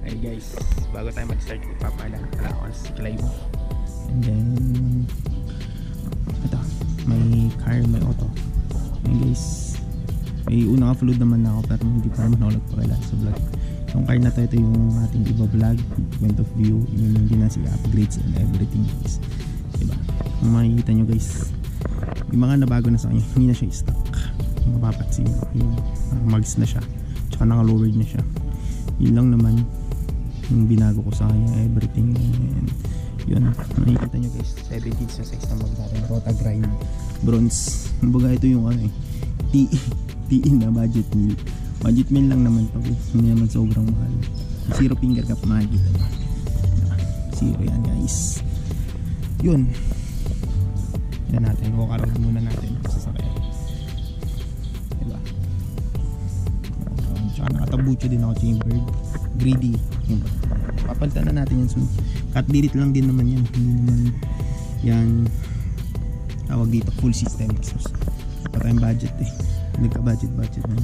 Hey guys, bago tayo mag-start, ipapaalala ko sa live. And then ito, may car, may auto. Hey guys, may unang upload naman na ako pero hindi pa naman ako nagpakilala sa vlog. Yung car na to, ito yung ating iba vlog, point of view, yung ginasi upgrades and everything guys. Diba? Kung makikita nyo guys, yung mga nabago na sa kanya, hindi na siya stock. Mapapansin nyo, yung mags na siya, tsaka naka-lowered na siya. Yun lang naman yung binago ko sa kanya, everything. And yun, nakikita nyo guys, 17 sa size na mag natin, Rota Grind bronze. Kumbaga ito yung ano eh, TE na budget meal. Budget meal lang naman to guys, hindi naman sobrang mahal. Zero finger cap, makikita nyo, zero yan guys. Yun, yan natin, walk around muna natin sa sakyan. Diba? Tsaka nakatabucho din ako, chambered greedy. Papalitan na natin yan soon. Cut dirit lang din naman yan, hindi naman yan tawag dito full system exhaust. Pa tayong budget eh, nagka budget na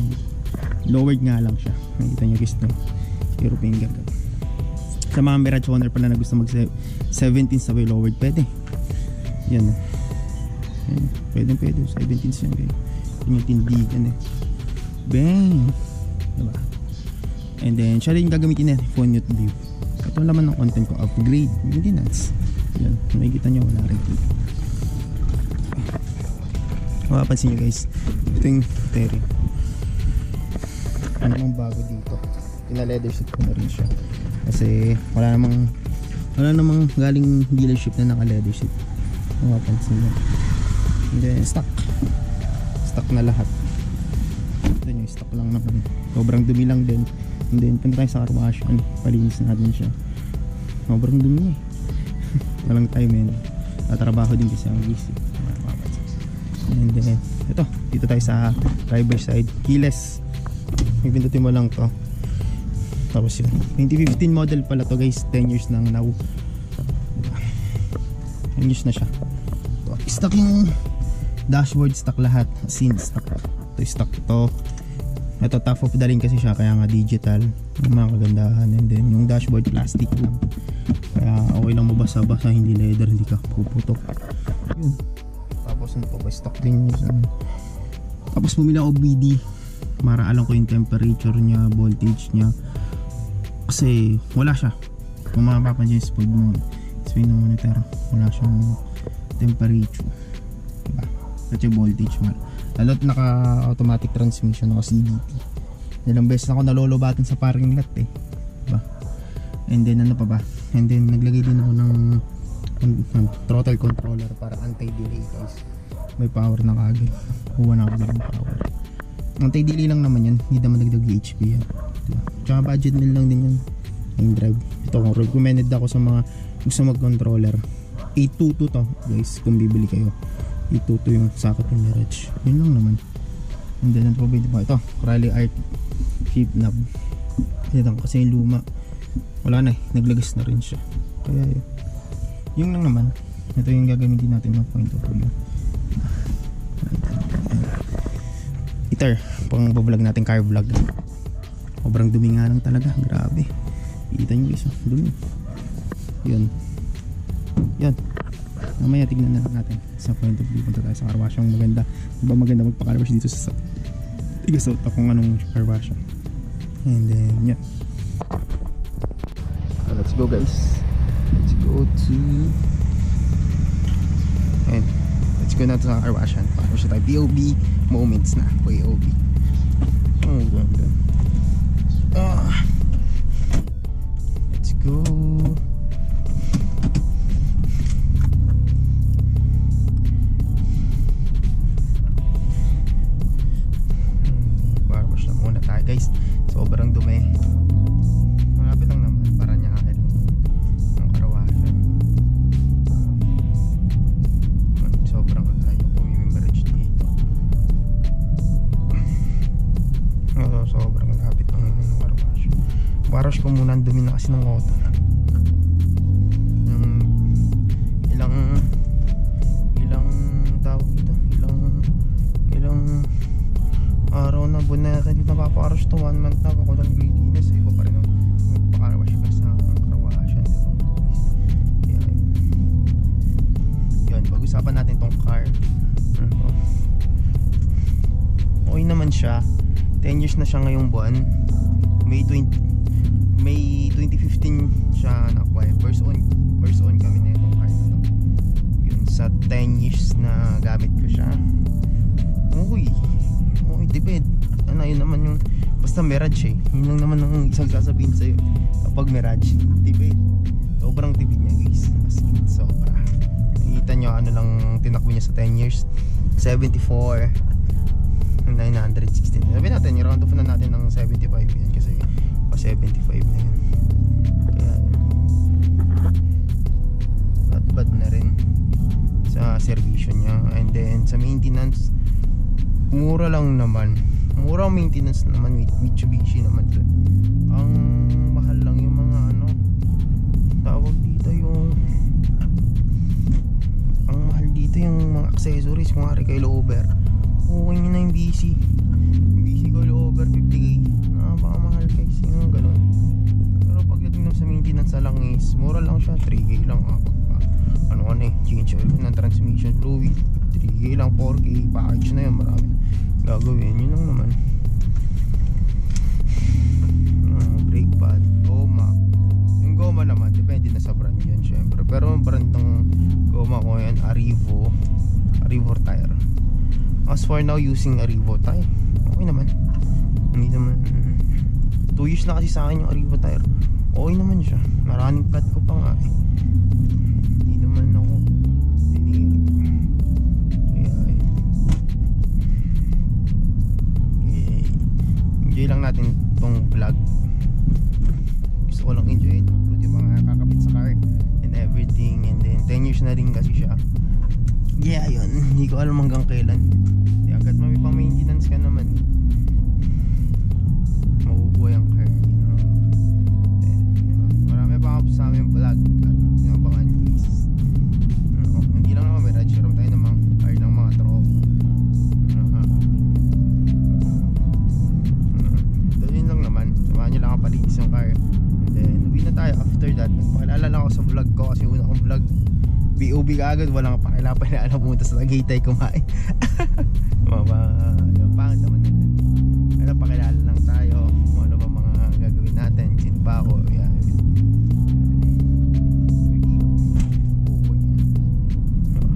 lowered nga lang siya. Nakita nyo guys no, zero finger cap. Sa mga Mirage owner pala na gusto mag 17 sa way lowered, pwede yan o. Yan, pwede 17 yan guys. Yung tindigan eh, bang, diba? And then siya rin gagamitin natin phone note view. Ito laman ng content ko, upgrade maintenance. Yan, makikita nyo wala rin dito. Mapapansin nyo guys, ito yung Terry. Ano namang bago dito, pina-leather seat ko na rin siya kasi wala namang galing dealership na naka-leather seat. Mapapansin nyo. And then stock na lahat. Ito yung stock lang naman, sobrang dumi lang din. And then punta tayo sa car wash, palinis natin siya. Sobrang dumi eh. Walang time eh, tatrabaho din kasi ang busy. And then ito, dito tayo sa driver side, keyless. Pipindutin mo lang to, tapos yun, 2015 model pala to guys, 10 years nang now. 10 years na siya. Stock yung dashboard, stock lahat, scene stock. Ito stock to. Ito top of the line kasi siya, kaya nga digital, yung mga kagandahan. And then yung dashboard plastic lang, kaya okay lang mabasa-basa, hindi leather, hindi ka puputok. Yun. Tapos ano pa, stock din yun. Tapos bumili ako BD para alam ko yung temperature niya, voltage niya, kasi wala siya. Kung mapapansin yung speed monitor, wala siyang temperature, diba? Kasi voltage man, lalo't naka automatic transmission, naka CVT. Ilang beses ako nalolobatan sa parking lot eh, diba? And then ano pa ba, and then naglagay din ako ng throttle controller para anti-delay guys. May power na kagad, kuha na ako ng power. Anti-delay lang naman yan, hindi naman nagdag HP yan, diba? Tsaka budget meal lang din yan, yung drive. Ito kung recommended ako sa mga gusto mag controller, 822 to guys kung bibili kayo. 822 yung sakot ng Mirage, yun lang naman. And then ano pa, ito Rally Art shape knob. Ito kasi yung luma wala na eh, naglagas na rin siya, kaya yun lang naman. Ito yung gagamitin natin ng point of view. Iter, pang vlog natin, car vlog. Sobrang dumi nga lang talaga, grabe. Kita nyo guys, dumi. Yun, mamaya tignan na lang natin sa point of view. Punta tayo sa car wash, yung maganda. Diba maganda magpa-car wash dito sa tigasot akong anong car wash. And then, yan. So, let's go guys. Let's go to, and let's go na to sa car wash. Paano siya tayo, POV moments na, POV. Oh, ganda. Let's go. Car wash na muna tayo guys, sobrang dumi. Malapit lang naman, para niya akin ang karawasan. Sobrang layo kung yung Mirage dito. Sobrang lapit ng karawasan. Wash ko muna, ang dumi na kasi ng auto. Ilang tawag dito, ilang araw na buwan na dito napapakarush to, 1 month na ako lang naglilinis, iba pa rin ang magpapakarush. 10 years na siya ngayong buwan. May 2015 siya na-acquire. First on kami na itong car na to. Yun, sa 10 years na gamit ko siya. Okay, tipid. Ano, yun naman yung basta Mirage eh. Yun lang naman ang isang sasabihin sa'yo kapag Mirage, tipid. Sobrang tipid niya guys, as in sobra. Nakita nyo ano lang tinakbo niya sa 10 years, 74 916. Sabi natin, i-round off na natin ng 75 yan kasi pa 75 na yun. Kaya not bad na rin sa servisyo niya. And then sa maintenance, mura lang naman. Mura ang maintenance naman with Mitsubishi naman to. Ang mahal lang yung mga ano tawag dito, ang mahal dito yung mga accessories. Kung hari kayo over, okay nyo na yung BC kayo over 50k, napakamahal guys, yung ganun. Pero pagdating sa maintenance na lang is mura lang siya, 3k lang. Ano change oil ng transmission fluid, 3k lang, 4k package na yun, marami gagawin. Yun lang naman. Brake pad, goma. Yung goma naman depende na sa brand yan syempre, pero ang brand ng goma ko yan, Arrivo tire. As for now, using Arrivo tire, okay naman. Hindi naman 2 years na kasi sa akin yung Arrivo tire. Okay naman siya, na-running pad ko pa nga eh. Hindi naman ako dinirig. Okay, enjoy lang natin tong vlog. Gusto ko lang enjoy yung mga kakabit sa car and everything. And then 10 years na rin kasi siya. Yeah, yun, hindi ko alam hanggang kailan. Agad may pang maintenance ka naman, mabubuhay ang car, you know. Marami pa ako sa aming vlog at abangan guys. Hindi lang naman Mirage, meron tayo ng mga car ng mga tropa. So yun lang naman, samahan nyo lang ang palinis yung car. And then uwi na tayo after that. Nagpakilala lang ako sa vlog ko kasi una kong vlog BOB ka agad, walang pakilala pumunta sa Tagaytay kumain. Pangit naman na ganun. Pero pakilala lang tayo kung ano ba mga gagawin natin. Sino ba ako?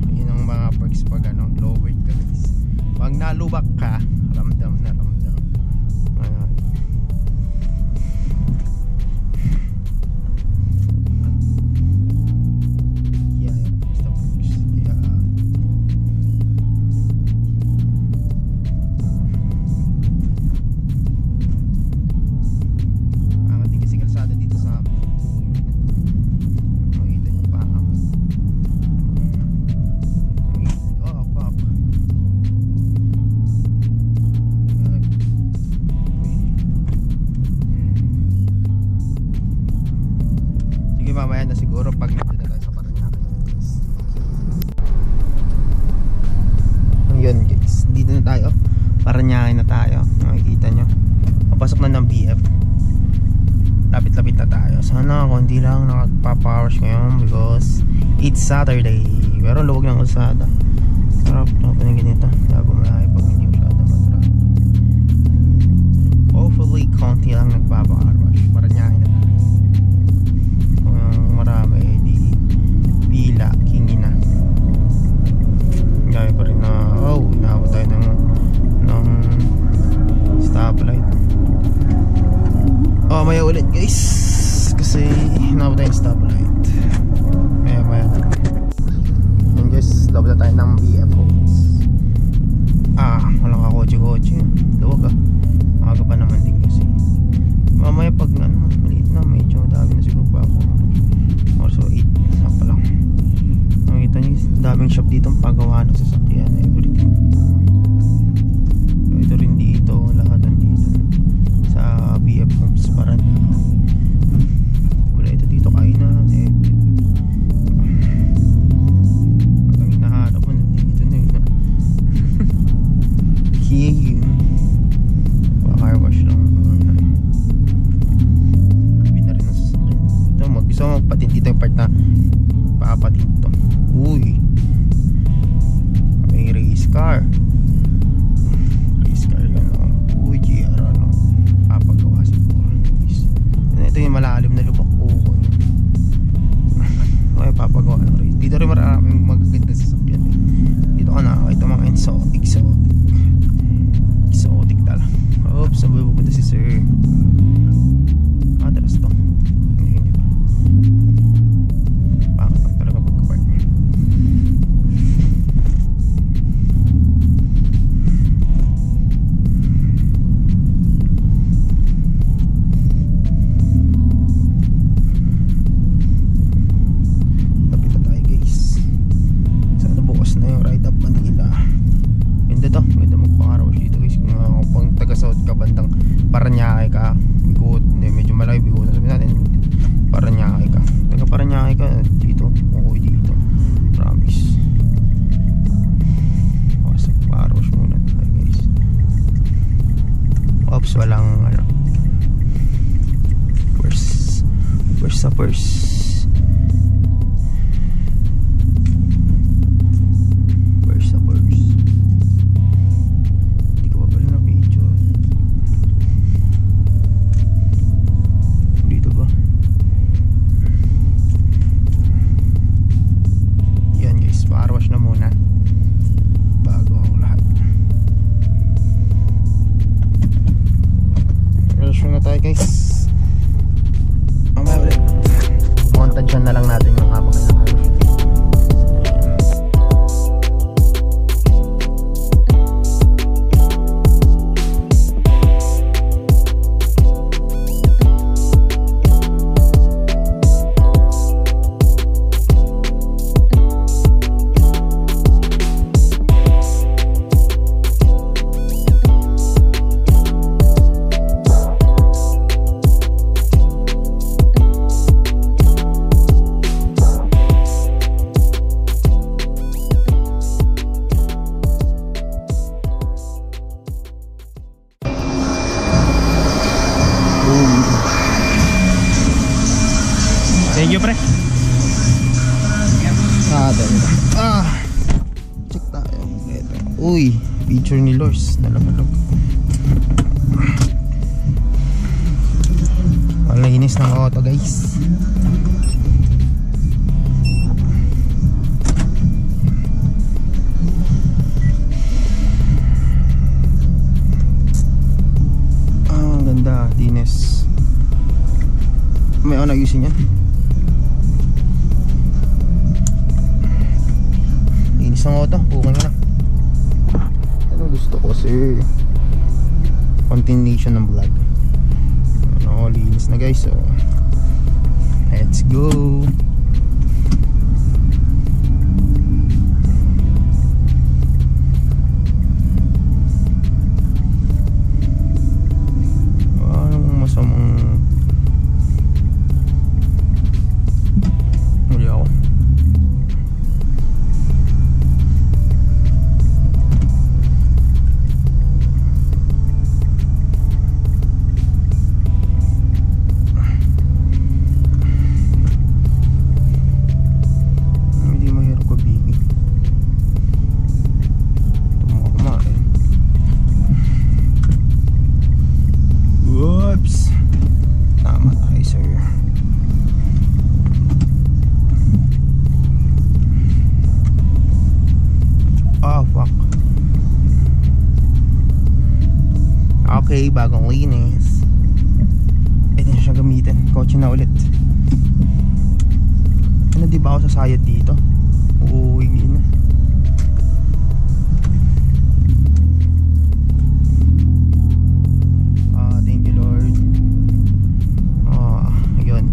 Yun ang mga perks pag lowered ka guys. Pag nalubak ka, ramdam na ramdam. Mamaya na siguro pag nandun na tayo sa Parañaque. Ayun guys, dito na tayo, Parañaque na tayo. Makikita nyo, papasok na ng BF. Lapit-lapit na tayo. Sana kundi lang nakapapowers ngayon because it's Saturday. Pero luwag ng kalsada. Sarap na pa ng ganito bago malahay pag hindi masyado matrap. Hopefully konti lang nagpaparush. Parañaque na tayo. Marami di pila kingina. Gaya pa rin na inaabot tayo ng stoplight. Maya ulit guys kasi inaabot tayo ng stoplight. Maya na. Yan guys, dapat na tayo ng BFO. Walang kakotse-kotse. Luwag maaga pa naman din kasi mamaya pag maliit na medyo dami na siguro pa ako. Also 8 pa lang. Nakita nyo daming shop dito ang pagawa ng sasakyan, everything. Ito rin dito, lahat dito sa BF Homes Parañaque. Wala ito dito, kainan, everything. At ang hinahanap mo dito na yun. Yun car wash lang. Gusto mo magpatin dito yung part na paapatin to. Uy, may race car yun. Uy, GR maraming magaganda sasakyan eh. Dito ka nakakita mga exotic tala. Oops, sabay pupunta si sir. Dalas to. Hindi pa. Bakit lang talaga pagkapark. Paranaque ka, Bigot, hindi, medyo malayo Bigot, sabi natin Paranaque ka, taga Paranaque ka dito, okay dito, promise. Wasak paros muna tayo guys. Oops, walang ano, purse sa purse. Guys, mamaya ulit montage na lang natin yung habang kailangan. Thank you, pre. Check tayo. Ito. Uy, picture ni Lors. Nalagalog. Ang linis ng auto, guys. Ang ganda, dinis. May ano ayusin yan. Isang auto, bukang na. Ano gusto ko kasi continuation ng vlog. Ano, linis na guys. So let's go. Anong masamang muli ako. Okay, bagong linis. Pwede na siya gamitin. Kotse na ulit. Ano, di ba ako sasayad dito? Uuwi na. Thank you Lord. Yun.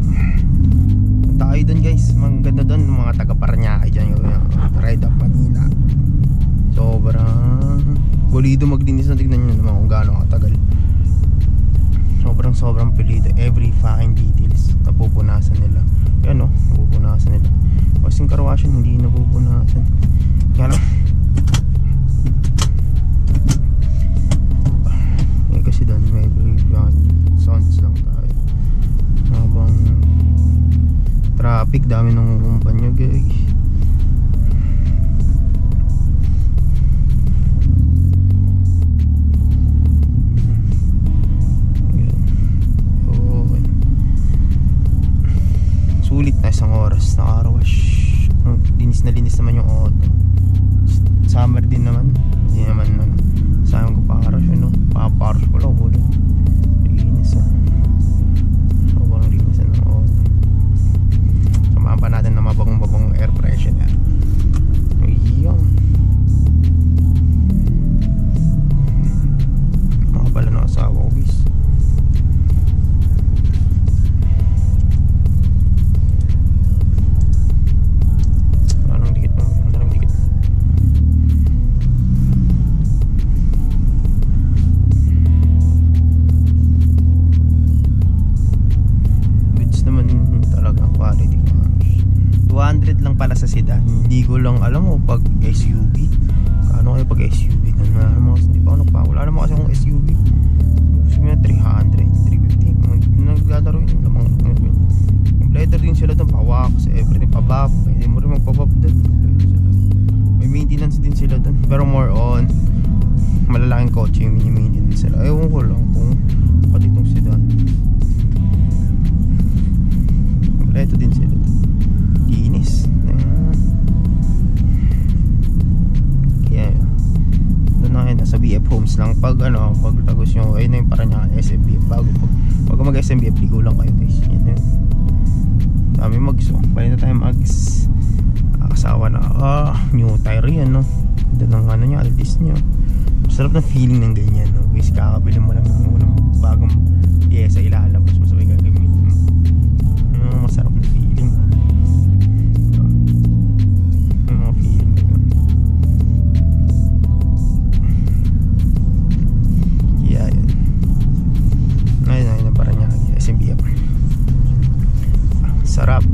Punta kayo dun guys. Maganda dun. Mga taga Paranaque dyan. Ride up Manila. Sobrang bolido maglinis na. Tignan nyo naman kung gaano katagal. Sobrang pilido. Every fine details napupunasan nila. Yan o, napupunasan nila. Kasing karwasyon hindi napupunasan. Yan o. Kasi doon may sounds lang tayo. Habang traffic, dami nang kumpanya guys. Sulit na isang oras na car wash. linis na linis naman yung auto. Summer din naman, hindi naman sayang ko paparos yun, no? Paparos ko lang huli. Linis sobrang linis ng auto. Samahan pa natin na mabagong air freshener. Ayun, mga pala ng asawa ko guys. Lang pala sa sedan, hindi ko lang alam mo pag SUV kano kayo pag SUV wala naman kasi akong SUV. Gusto nyo 300, 350 naglalaro yun, lamang leather din sila doon, pa-wax, everything, pa-buff, pwede mo rin magpa-buff doon, may maintenance din sila doon, pero more on malalaking kotse yung mini-maintenance sila. Ewan ko lang kung pati itong sedan kompleto din sila doon, linis. Kaya doon na kayo nasa BF Homes lang pag pag tagos nyo, ayun na yung parang niya SMBF. Bago mag SMBF, ligo lang kayo guys. Yun dami mags, pwede na tayo mags. Kasawa na new tire yan, no? Doon ang niya, Altis nyo. Masarap na feeling ng ganyan, no? Guys, kakabili mo lang ng unang bagong pyesa, ilalabas mo, sabay gagamitin mo. Masarap na feeling. Sarap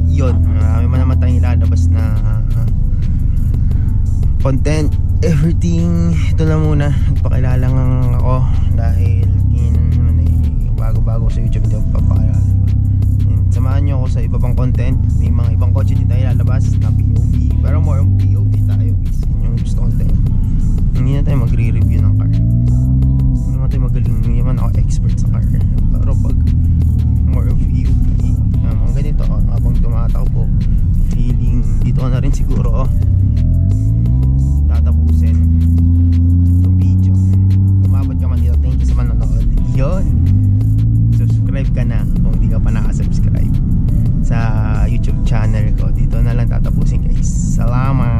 yun. Marami man naman tayong ilalabas na content, everything. Ito na muna, nagpakilala lang ako dahil bago-bago sa YouTube, hindi ako papakilala. Samahan nyo ako sa iba pang content. May mga ibang kotse din tayo ilalabas na POV, pero more on POV tayo guys. Yun yung gusto kong tayo. Hindi na tayo magre-review ng car, hindi naman tayo magaling, hindi naman ako expert sa car, pero pag more of POV mga ganito, habang tumatakbo, feeling dito na rin siguro tatapusin itong video. Umabot ka man dito, thank you sa manonood. Yun, subscribe ka na kung hindi ka pa nakasubscribe sa YouTube channel ko. Dito na lang tatapusin guys. Salamat.